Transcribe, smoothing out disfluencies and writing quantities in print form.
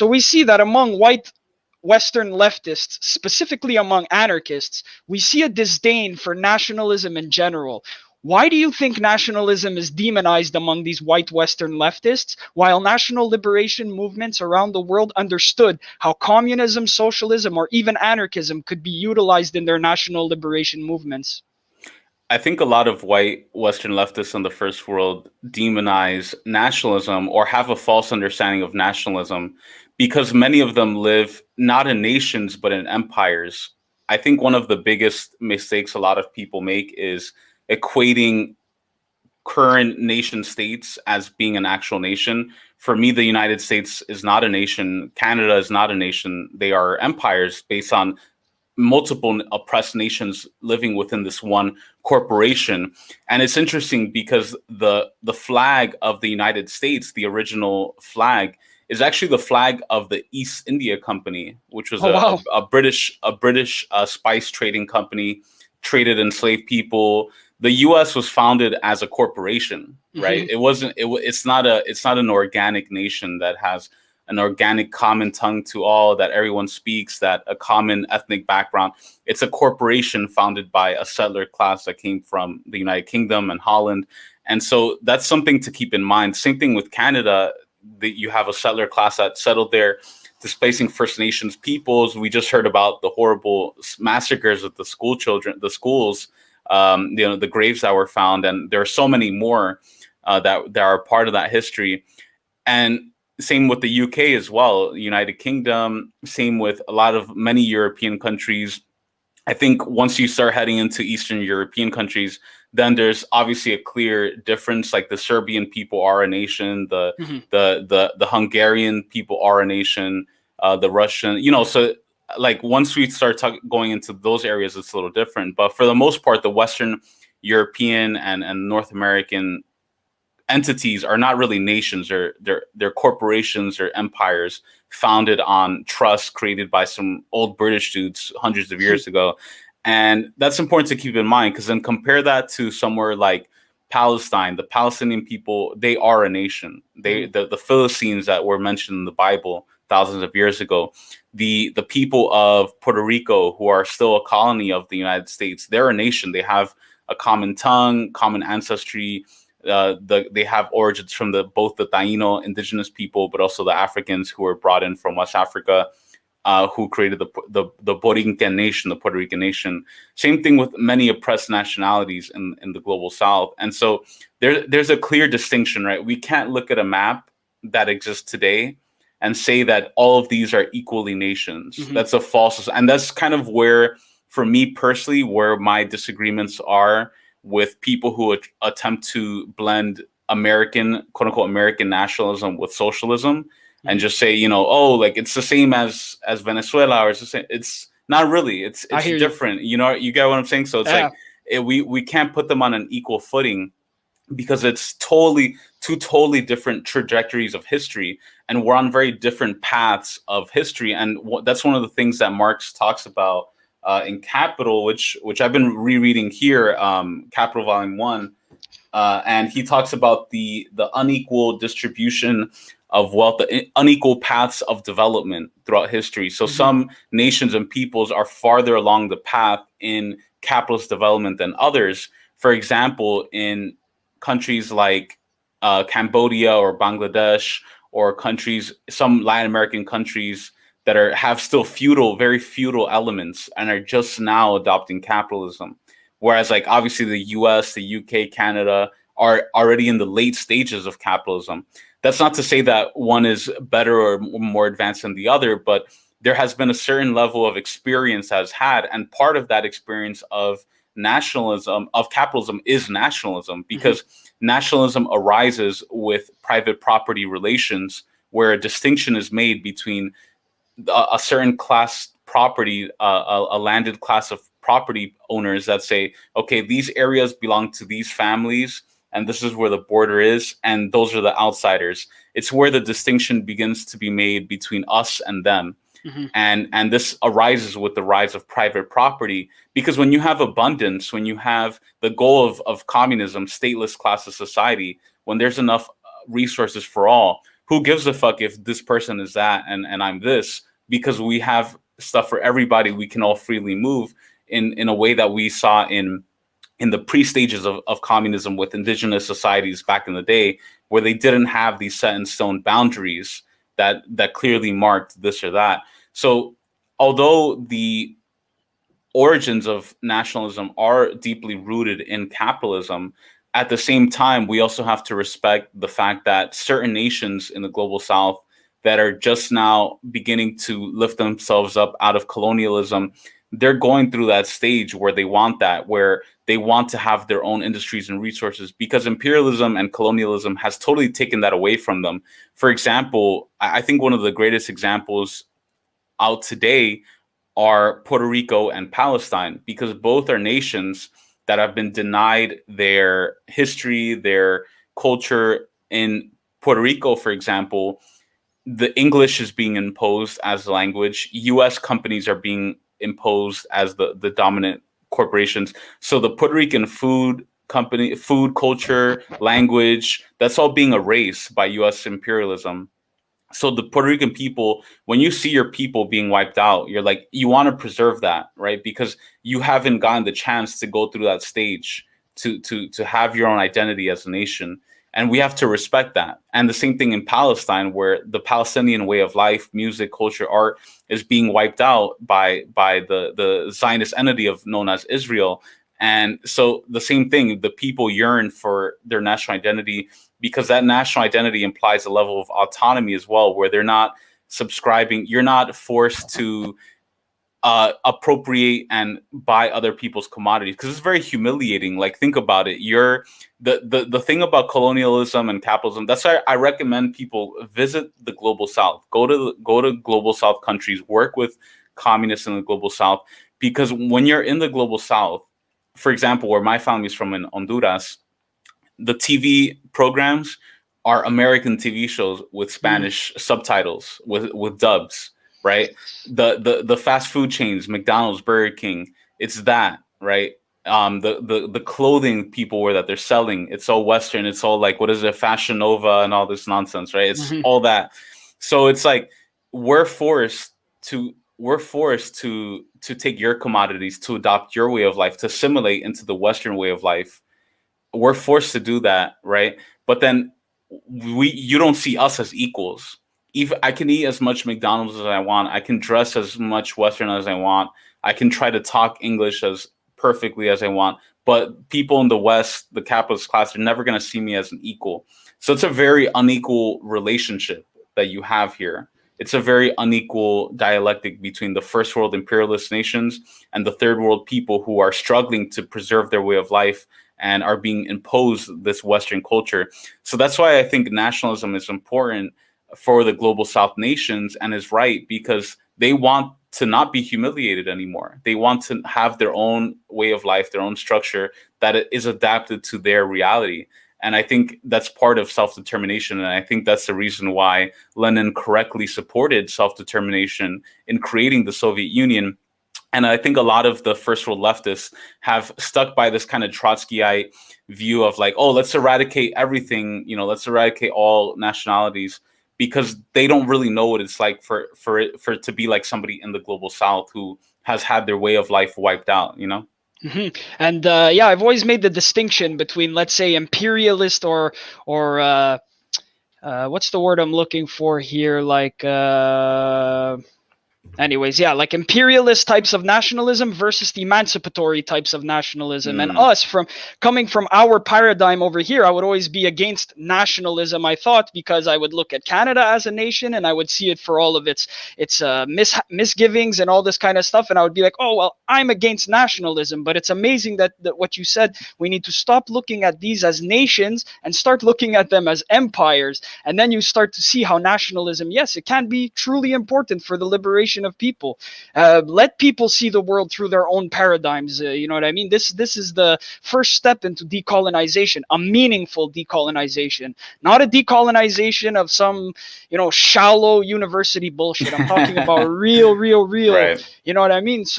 So we see that among white Western leftists, specifically among anarchists, we see a disdain for nationalism in general. Why do you think nationalism is demonized among these white Western leftists, while national liberation movements around the world understood how communism, socialism, or even anarchism could be utilized in their national liberation movements? I think a lot of white Western leftists in the first world demonize nationalism or have a false understanding of nationalism because many of them live not in nations but in empires. I think one of the biggest mistakes a lot of people make is equating current nation states as being an actual nation. For me, the United States is not a nation. Canada is not a nation. They are empires based on multiple oppressed nations living within this one corporation. And it's interesting because the flag of the United States, the original flag, is actually the flag of the East India Company, which was Oh, wow. a British spice trading company, traded enslaved people. The U.S. was founded as a corporation, right? Hmm. It wasn't. It's not an organic nation that has an organic common tongue to all, that everyone speaks, that a common ethnic background. It's a corporation founded by a settler class that came from the United Kingdom and Holland. And so that's something to keep in mind. Same thing with Canada. You have a settler class that settled there, displacing First Nations peoples. We just heard about the horrible massacres of the school children, the schools, the graves that were found. And there are so many more that are part of that history. And same with the UK as well, United Kingdom, same with a lot of many European countries. I think once you start heading into Eastern European countries, then there's obviously a clear difference. Like the Serbian people are a nation, Hmm. the Hungarian people are a nation, the Russian, so like once we start going into those areas, it's a little different. But for the most part, the Western European and North American entities are not really nations. They're corporations or empires founded on trust created by some old British dudes hundreds of years ago. And that's important to keep in mind, because then compare that to somewhere like Palestine. The Palestinian people, they are a nation. The Philistines that were mentioned in the Bible thousands of years ago, the people of Puerto Rico, who are still a colony of the United States, they're a nation. They have a common tongue, common ancestry. They have origins from both the Taino indigenous people, but also the Africans who were brought in from West Africa, who created the Borinquen nation, the Puerto Rican nation. Same thing with many oppressed nationalities in the global South. And so there's a clear distinction, right? We can't look at a map that exists today and say that all of these are equally nations. Hmm. That's a false, and that's kind of where, for me personally, where my disagreements are with people who attempt to blend American, quote unquote, American nationalism with socialism, and Hmm. just say, oh, like it's the same as Venezuela, or it's the same. It's not really. I It's hear you. different. You get what I'm saying? So it's Yeah. like we can't put them on an equal footing, because it's two totally different trajectories of history, and we're on very different paths of history. And that's one of the things that Marx talks about in Capital, which I've been rereading here, Capital Volume 1, and he talks about the unequal distribution of wealth, the unequal paths of development throughout history. So Hmm. some nations and peoples are farther along the path in capitalist development than others. For example, in countries like Cambodia or Bangladesh, or countries, some Latin American countries that have still very feudal elements and are just now adopting capitalism. Whereas, like, obviously the US, the UK, Canada are already in the late stages of capitalism. That's not to say that one is better or more advanced than the other, but there has been a certain level of experience that has had, and part of that experience of nationalism, of capitalism, is nationalism, Hmm. because nationalism arises with private property relations, where a distinction is made between a certain class property, a landed class of property owners that say, okay, these areas belong to these families, and this is where the border is, and those are the outsiders. It's where the distinction begins to be made between us and them. Hmm. And this arises with the rise of private property, because when you have abundance, when you have the goal of communism, stateless class of society, when there's enough resources for all, who gives a fuck if this person is that and I'm this, because we have stuff for everybody. We can all freely move in a way that we saw in the pre-stages of communism with indigenous societies back in the day, where they didn't have these set in stone boundaries that clearly marked this or that. So although the origins of nationalism are deeply rooted in capitalism, at the same time, we also have to respect the fact that certain nations in the global south that are just now beginning to lift themselves up out of colonialism, they're going through that stage where they want that, where they want to have their own industries and resources, because imperialism and colonialism has totally taken that away from them. For example, I think one of the greatest examples out today are Puerto Rico and Palestine, because both are nations that have been denied their history, their culture. In Puerto Rico, for example, the English is being imposed as the language. US companies are being imposed as the dominant corporations. So the Puerto Rican food culture, language, that's all being erased by US imperialism. So the Puerto Rican people, when you see your people being wiped out, you're like, you want to preserve that, right? Because you haven't gotten the chance to go through that stage to have your own identity as a nation. And we have to respect that. And the same thing in Palestine, where the Palestinian way of life, music, culture, art is being wiped out by the Zionist entity of known as Israel. And so the same thing, the people yearn for their national identity, because that national identity implies a level of autonomy as well, where they're not subscribing, you're not forced to appropriate and buy other people's commodities, because it's very humiliating. Like, think about it. You're the thing about colonialism and capitalism. That's why I recommend people visit the global south. Go to global south countries, work with communists in the global south, because when you're in the global south, for example, where my family's from in Honduras, the TV programs are American TV shows with Spanish subtitles, with dubs, right? The fast food chains, McDonald's, Burger King, it's that, right? The clothing people wear that they're selling, it's all Western. It's all like, what is it, Fashion Nova and all this nonsense, right? It's Mhm. all that. So it's like we're forced to take your commodities, to adopt your way of life, to assimilate into the Western way of life. We're forced to do that, right? But then you don't see us as equals. Even I can eat as much McDonald's as I want. I can dress as much Western as I want. I can try to talk English as perfectly as I want. But people in the West, the capitalist class, are never going to see me as an equal. So it's a very unequal relationship that you have here. It's a very unequal dialectic between the first world imperialist nations and the third world people who are struggling to preserve their way of life and are being imposed this Western culture. So that's why I think nationalism is important for the global South nations, and is right, because they want to not be humiliated anymore. They want to have their own way of life, their own structure that is adapted to their reality. And I think that's part of self-determination. And I think that's the reason why Lenin correctly supported self-determination in creating the Soviet Union. And I think a lot of the first world leftists have stuck by this kind of Trotskyite view of like, oh, let's eradicate everything, let's eradicate all nationalities, because they don't really know what it's like for it to be like somebody in the global South who has had their way of life wiped out. And yeah, I've always made the distinction between, let's say, imperialist or what's the word I'm looking for here? Like anyways, yeah, like imperialist types of nationalism versus the emancipatory types of nationalism. And us, from coming from our paradigm over here, I would always be against nationalism, I thought, because I would look at Canada as a nation and I would see it for all of its misgivings and all this kind of stuff, and I would be like, oh well, I'm against nationalism. But it's amazing that what you said, we need to stop looking at these as nations and start looking at them as empires, and then you start to see how nationalism, yes, it can be truly important for the liberation of people. Let people see the world through their own paradigms. You know what I mean? This is the first step into decolonization, a meaningful decolonization, not a decolonization of some shallow university bullshit. I'm talking about real. Right. You know what I mean? So